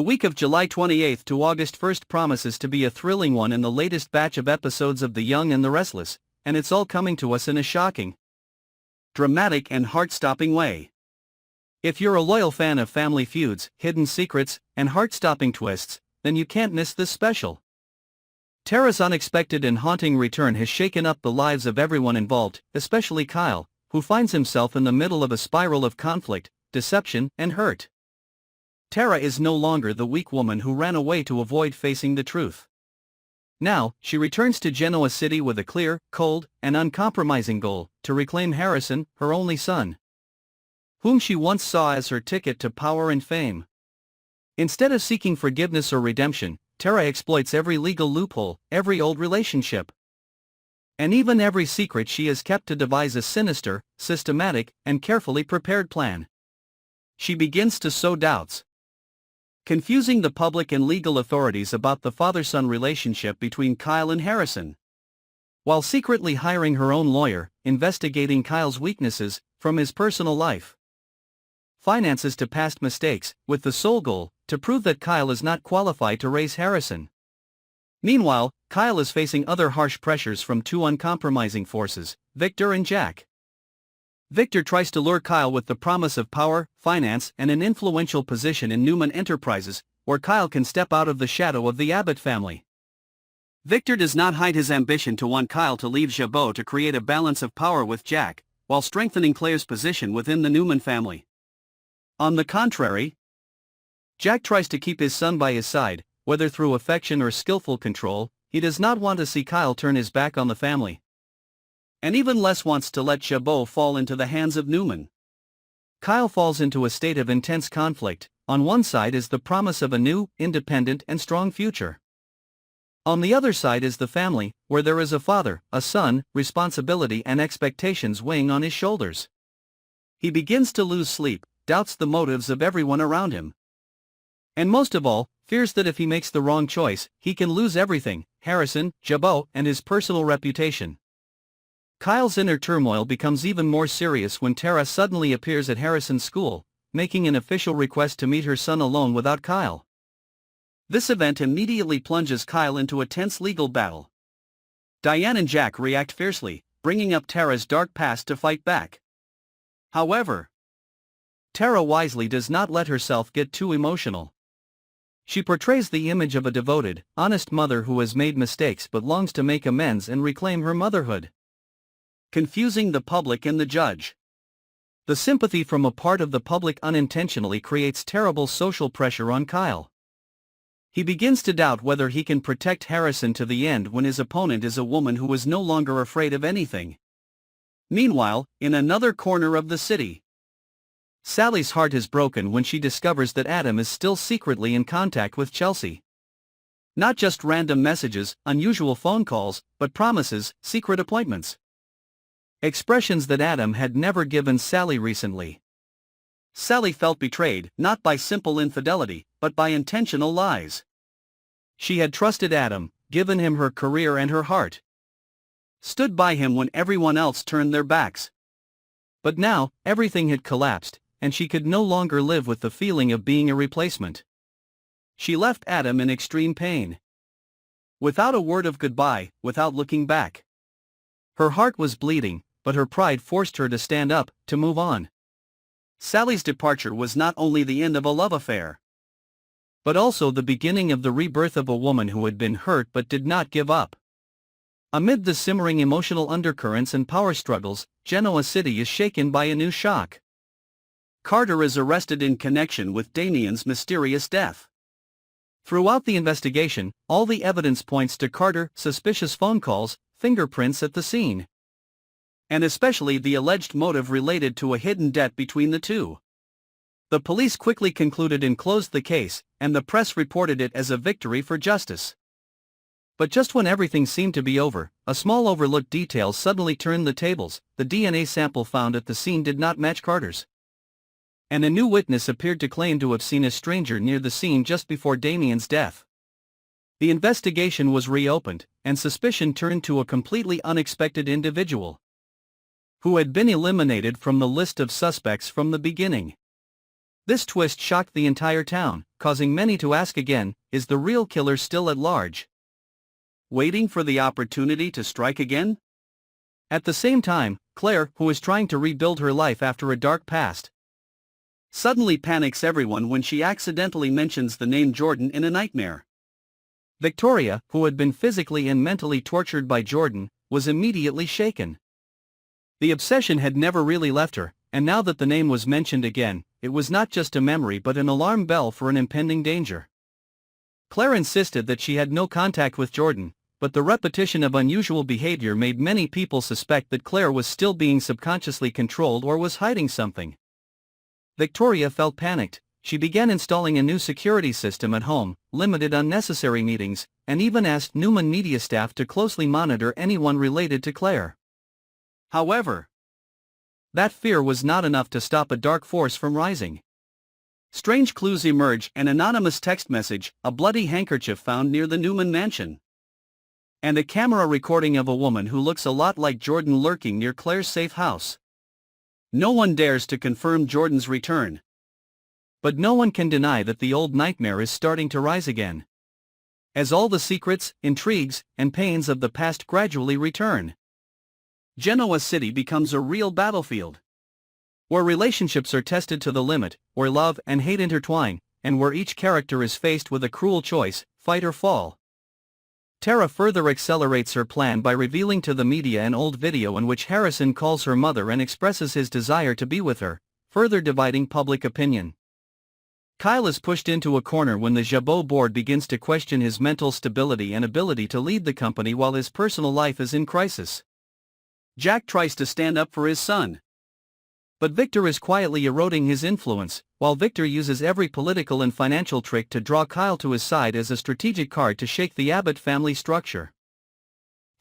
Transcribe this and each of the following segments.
week of July 28th to August 1st promises to be a thrilling one in the latest batch of episodes of The Young and the Restless, and it's all coming to us in a shocking, dramatic and heart-stopping way. If you're a loyal fan of family feuds, hidden secrets, and heart-stopping twists, then you can't miss this special. Tara's unexpected and haunting return has shaken up the lives of everyone involved, especially Kyle, who finds himself in the middle of a spiral of conflict, deception, and hurt. Tara is no longer the weak woman who ran away to avoid facing the truth. Now, she returns to Genoa City with a clear, cold, and uncompromising goal: to reclaim Harrison, her only son, whom she once saw as her ticket to power and fame. Instead of seeking forgiveness or redemption, Tara exploits every legal loophole, every old relationship, and even every secret she has kept to devise a sinister, systematic, and carefully prepared plan. She begins to sow doubts, confusing the public and legal authorities about the father-son relationship between Kyle and Harrison, while secretly hiring her own lawyer, investigating Kyle's weaknesses, from his personal life, finances to past mistakes, with the sole goal, to prove that Kyle is not qualified to raise Harrison. Meanwhile, Kyle is facing other harsh pressures from two uncompromising forces, Victor and Jack. Victor tries to lure Kyle with the promise of power, finance, and an influential position in Newman Enterprises, where Kyle can step out of the shadow of the Abbott family. Victor does not hide his ambition to want Kyle to leave Jabot to create a balance of power with Jack, while strengthening Claire's position within the Newman family. On the contrary, Jack tries to keep his son by his side, whether through affection or skillful control. He does not want to see Kyle turn his back on the family, and even less wants to let Jabot fall into the hands of Newman. Kyle falls into a state of intense conflict. On one side is the promise of a new, independent and strong future. On the other side is the family, where there is a father, a son, responsibility and expectations weighing on his shoulders. He begins to lose sleep, doubts the motives of everyone around him, and most of all, fears that if he makes the wrong choice, he can lose everything: Harrison, Jabot, and his personal reputation. Kyle's inner turmoil becomes even more serious when Tara suddenly appears at Harrison's school, making an official request to meet her son alone without Kyle. This event immediately plunges Kyle into a tense legal battle. Diane and Jack react fiercely, bringing up Tara's dark past to fight back. However, Tara wisely does not let herself get too emotional. She portrays the image of a devoted, honest mother who has made mistakes but longs to make amends and reclaim her motherhood, confusing the public and the judge. The sympathy from a part of the public unintentionally creates terrible social pressure on Kyle. He begins to doubt whether he can protect Harrison to the end when his opponent is a woman who is no longer afraid of anything. Meanwhile, in another corner of the city, Sally's heart is broken when she discovers that Adam is still secretly in contact with Chelsea. Not just random messages, unusual phone calls, but promises, secret appointments. Expressions that Adam had never given Sally recently. Sally felt betrayed, not by simple infidelity, but by intentional lies. She had trusted Adam, given him her career and her heart, stood by him when everyone else turned their backs. But now, everything had collapsed, and she could no longer live with the feeling of being a replacement. She left Adam in extreme pain, without a word of goodbye, without looking back. Her heart was bleeding, but her pride forced her to stand up, to move on. Sally's departure was not only the end of a love affair, but also the beginning of the rebirth of a woman who had been hurt but did not give up. Amid the simmering emotional undercurrents and power struggles, Genoa City is shaken by a new shock. Carter is arrested in connection with Damien's mysterious death. Throughout the investigation, all the evidence points to Carter: suspicious phone calls, fingerprints at the scene, and especially the alleged motive related to a hidden debt between the two. The police quickly concluded and closed the case, and the press reported it as a victory for justice. But just when everything seemed to be over, a small overlooked detail suddenly turned the tables. The DNA sample found at the scene did not match Carter's, and a new witness appeared to claim to have seen a stranger near the scene just before Damien's death. The investigation was reopened, and suspicion turned to a completely unexpected individual, who had been eliminated from the list of suspects from the beginning. This twist shocked the entire town, causing many to ask again, is the real killer still at large? Waiting for the opportunity to strike again? At the same time, Claire, who is trying to rebuild her life after a dark past, suddenly panics everyone when she accidentally mentions the name Jordan in a nightmare. Victoria, who had been physically and mentally tortured by Jordan, was immediately shaken. The obsession had never really left her, and now that the name was mentioned again, it was not just a memory but an alarm bell for an impending danger. Claire insisted that she had no contact with Jordan, but the repetition of unusual behavior made many people suspect that Claire was still being subconsciously controlled or was hiding something. Victoria felt panicked. She began installing a new security system at home, limited unnecessary meetings, and even asked Newman media staff to closely monitor anyone related to Claire. However, that fear was not enough to stop a dark force from rising. Strange clues emerge: an anonymous text message, a bloody handkerchief found near the Newman mansion, and a camera recording of a woman who looks a lot like Jordan lurking near Claire's safe house. No one dares to confirm Jordan's return, but no one can deny that the old nightmare is starting to rise again, as all the secrets, intrigues, and pains of the past gradually return. Genoa City becomes a real battlefield, where relationships are tested to the limit, where love and hate intertwine, and where each character is faced with a cruel choice: fight or fall. Tara further accelerates her plan by revealing to the media an old video in which Harrison calls her mother and expresses his desire to be with her, further dividing public opinion. Kyle is pushed into a corner when the Jabot board begins to question his mental stability and ability to lead the company while his personal life is in crisis. Jack tries to stand up for his son, but Victor is quietly eroding his influence, while Victor uses every political and financial trick to draw Kyle to his side as a strategic card to shake the Abbott family structure.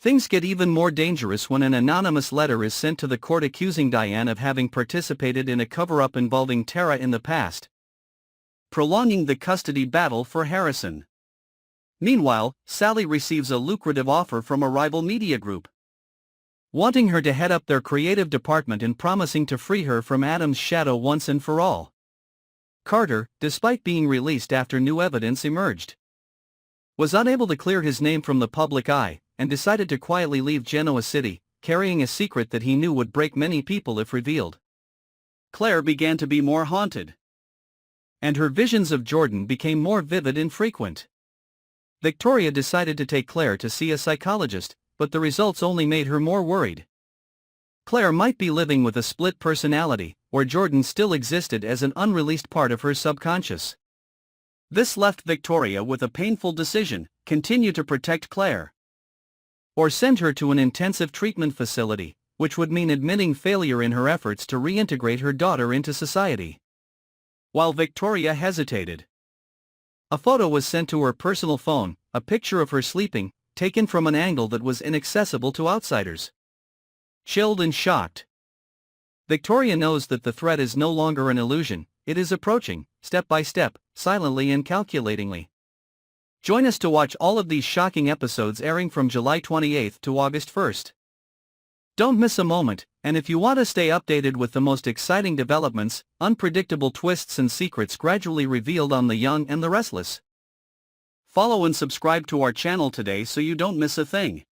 Things get even more dangerous when an anonymous letter is sent to the court accusing Diane of having participated in a cover-up involving Tara in the past, prolonging the custody battle for Harrison. Meanwhile, Sally receives a lucrative offer from a rival media group, wanting her to head up their creative department and promising to free her from Adam's shadow once and for all. Carter, despite being released after new evidence emerged, was unable to clear his name from the public eye, and decided to quietly leave Genoa City, carrying a secret that he knew would break many people if revealed. Claire began to be more haunted, and her visions of Jordan became more vivid and frequent. Victoria decided to take Claire to see a psychologist, but the results only made her more worried. Claire might be living with a split personality, where Jordan still existed as an unreleased part of her subconscious. This left Victoria with a painful decision: continue to protect Claire, or send her to an intensive treatment facility, which would mean admitting failure in her efforts to reintegrate her daughter into society. While Victoria hesitated, a photo was sent to her personal phone, a picture of her sleeping, taken from an angle that was inaccessible to outsiders. Chilled and shocked, Victoria knows that the threat is no longer an illusion, it is approaching, step by step, silently and calculatingly. Join us to watch all of these shocking episodes airing from July 28 to August 1. Don't miss a moment, and if you want to stay updated with the most exciting developments, unpredictable twists and secrets gradually revealed on The Young and the Restless, follow and subscribe to our channel today so you don't miss a thing.